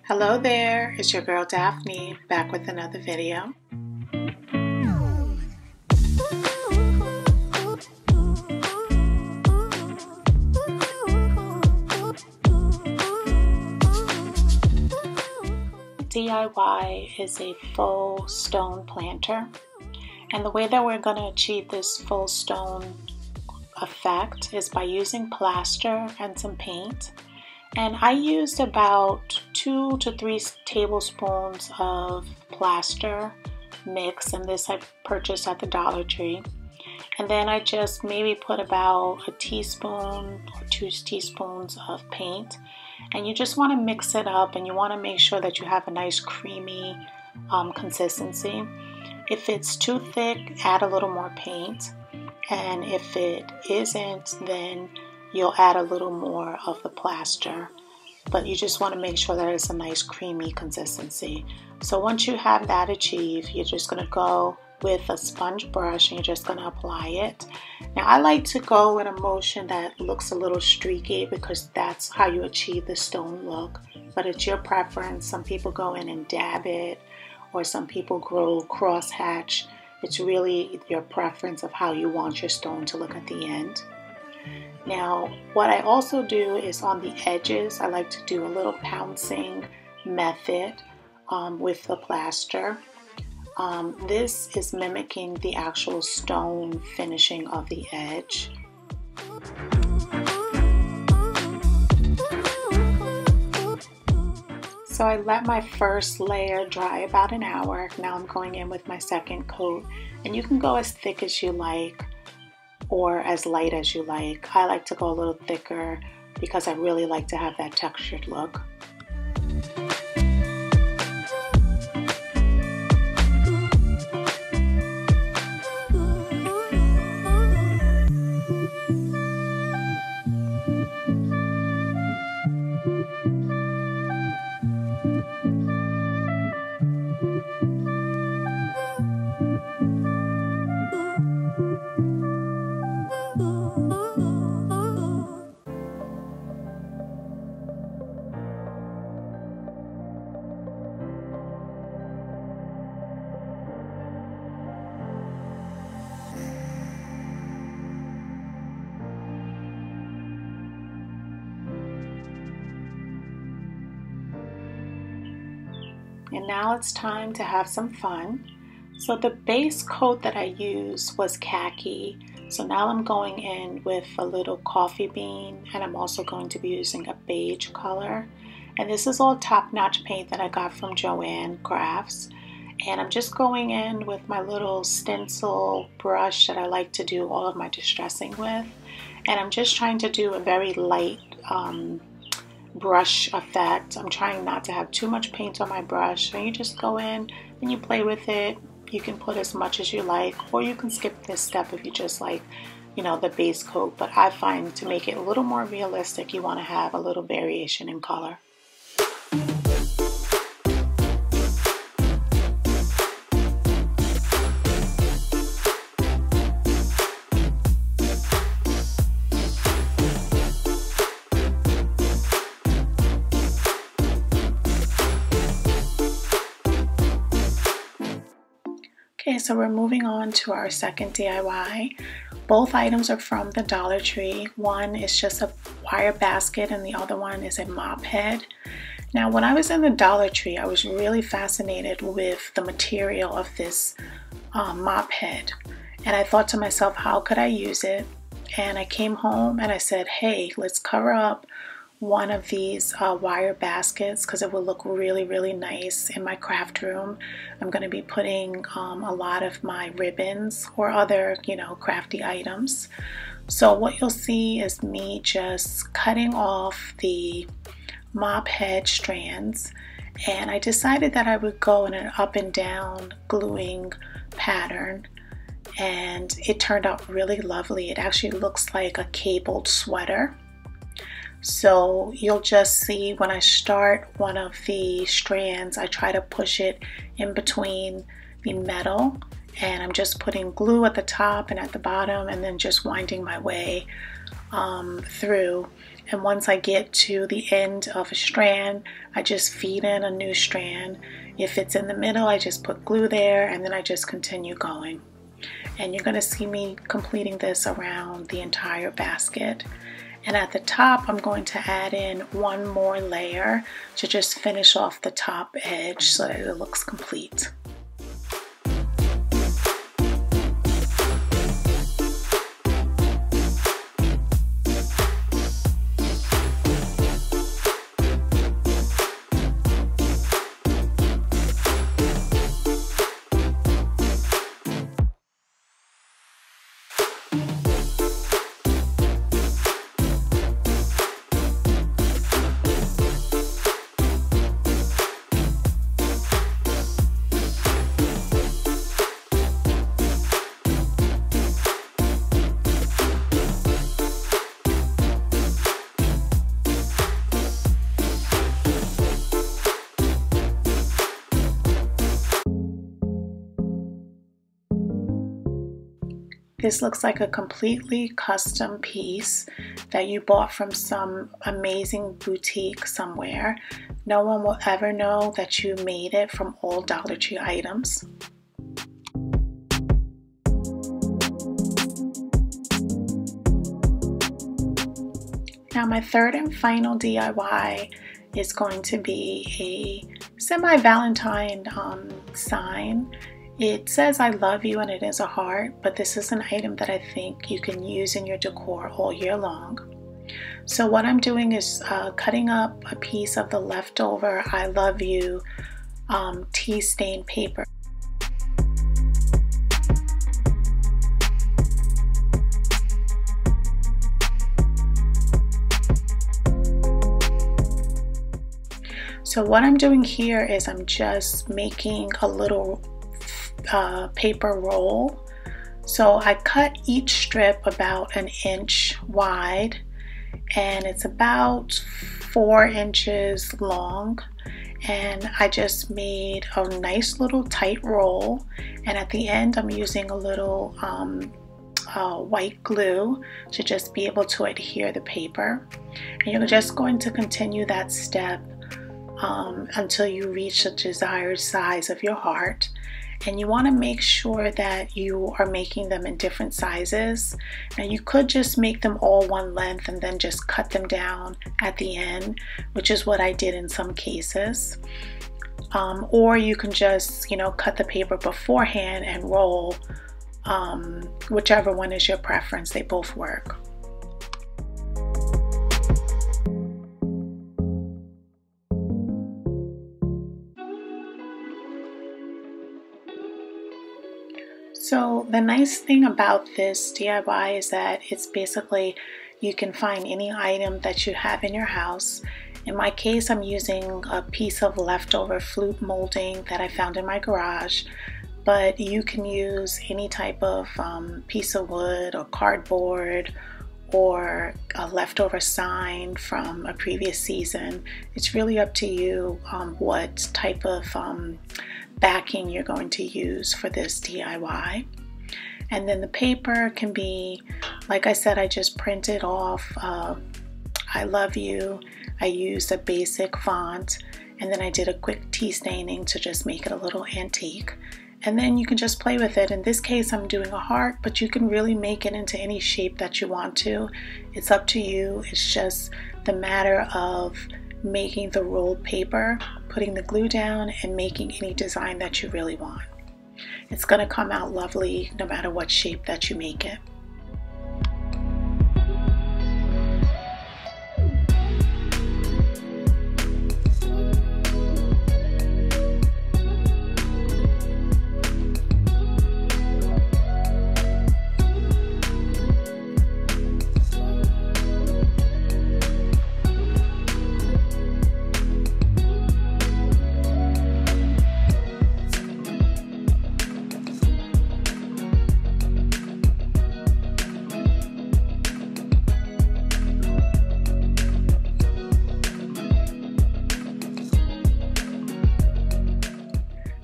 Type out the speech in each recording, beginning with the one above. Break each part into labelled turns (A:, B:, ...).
A: Hello there, it's your girl Daphne back with another video. DIY is a faux stone planter, and the way that we're going to achieve this faux stone effect is by using plaster and some paint. And I used about 2 to 3 tablespoons of plaster mix, and this I purchased at the Dollar Tree. And then I just maybe put about a teaspoon or 2 teaspoons of paint. And you just want to mix it up, and you want to make sure that you have a nice creamy consistency. If it's too thick, add a little more paint. And if it isn't, then you'll add a little more of the plaster, but you just want to make sure that it's a nice creamy consistency. So once you have that achieved, you're just going to go with a sponge brush and you're just going to apply it. Now I like to go in a motion that looks a little streaky because that's how you achieve the stone look, but it's your preference. Some people go in and dab it, or some people go crosshatch. It's really your preference of how you want your stone to look at the end. Now, what I also do is on the edges, I like to do a little pouncing method with the plaster. This is mimicking the actual stone finishing of the edge. So I let my first layer dry about an hour. Now I'm going in with my second coat, and you can go as thick as you like or as light as you like. I like to go a little thicker because I really like to have that textured look. And now it's time to have some fun. So the base coat that I used was khaki. So now I'm going in with a little coffee bean, and I'm also going to be using a beige color. And this is all top-notch paint that I got from Joanne Crafts. And I'm just going in with my little stencil brush that I like to do all of my distressing with. And I'm just trying to do a very light brush effect. I'm trying not to have too much paint on my brush. So you just go in and you play with it. You can put as much as you like, or you can skip this step if you just like, the base coat. But I find to make it a little more realistic, you want to have a little variation in color. Okay, so we're moving on to our second DIY. Both items are from the Dollar Tree. One is just a wire basket and the other one is a mop head. Now, when I was in the Dollar Tree, I was really fascinated with the material of this mop head. And I thought to myself, how could I use it? And I came home and I said, hey, let's cover up one of these wire baskets because it will look really, really nice in my craft room. I'm going to be putting a lot of my ribbons or other, crafty items. So what you'll see is me just cutting off the mop head strands, and I decided that I would go in an up and down gluing pattern, and it turned out really lovely. It actually looks like a cabled sweater. So you'll just see when I start one of the strands, I try to push it in between the metal, and I'm just putting glue at the top and at the bottom, and then just winding my way through, and once I get to the end of a strand, I just feed in a new strand. If it's in the middle, I just put glue there, and then I just continue going. And you're going to see me completing this around the entire basket. And at the top, I'm going to add in one more layer to just finish off the top edge so that it looks complete. This looks like a completely custom piece that you bought from some amazing boutique somewhere. No one will ever know that you made it from all Dollar Tree items. Now my third and final DIY is going to be a semi-Valentine sign. It says I love you and it is a heart, but this is an item that I think you can use in your decor all year long. So what I'm doing is cutting up a piece of the leftover I love you tea stain paper. So what I'm doing here is I'm just making a little paper roll. So I cut each strip about 1 inch wide, and it's about 4 inches long, and I just made a nice little tight roll, and at the end I'm using a little white glue to just be able to adhere the paper. And you're just going to continue that step until you reach the desired size of your heart. And you want to make sure that you are making them in different sizes. Now you could just make them all one length and then just cut them down at the end, which is what I did in some cases. Or you can just, cut the paper beforehand and roll, whichever one is your preference. They both work. So the nice thing about this DIY is that it's basically, you can find any item that you have in your house. In my case, I'm using a piece of leftover flute molding that I found in my garage, but you can use any type of piece of wood or cardboard or a leftover sign from a previous season. It's really up to you what type of backing you're going to use for this DIY. And then the paper can be, like I said, I just printed off I love you. I used a basic font, and then I did a quick tea staining to just make it a little antique. And then you can just play with it. In this case, I'm doing a heart, but you can really make it into any shape that you want to. It's up to you. It's just the matter of making the rolled paper, putting the glue down, and making any design that you really want. It's going to come out lovely no matter what shape that you make it.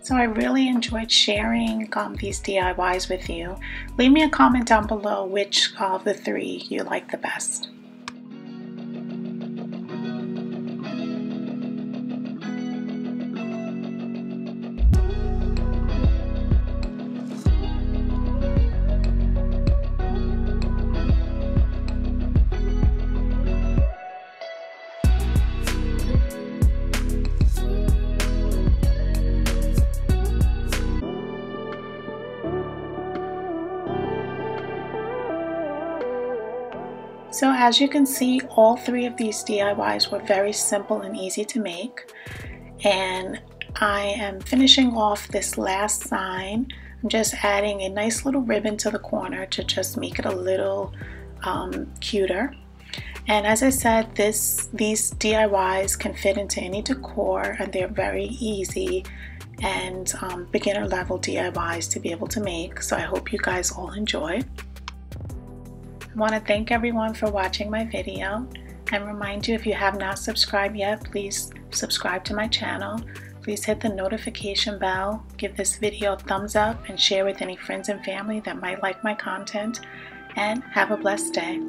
A: So I really enjoyed sharing these DIYs with you. Leave me a comment down below which of the three you like the best. So as you can see, all three of these DIYs were very simple and easy to make. And I am finishing off this last sign. I'm just adding a nice little ribbon to the corner to just make it a little cuter. And as I said, these DIYs can fit into any decor, and they're very easy and beginner level DIYs to be able to make. So I hope you guys all enjoy. I want to thank everyone for watching my video and remind you, if you have not subscribed yet, please subscribe to my channel. Please hit the notification bell, give this video a thumbs up, and share with any friends and family that might like my content. And have a blessed day.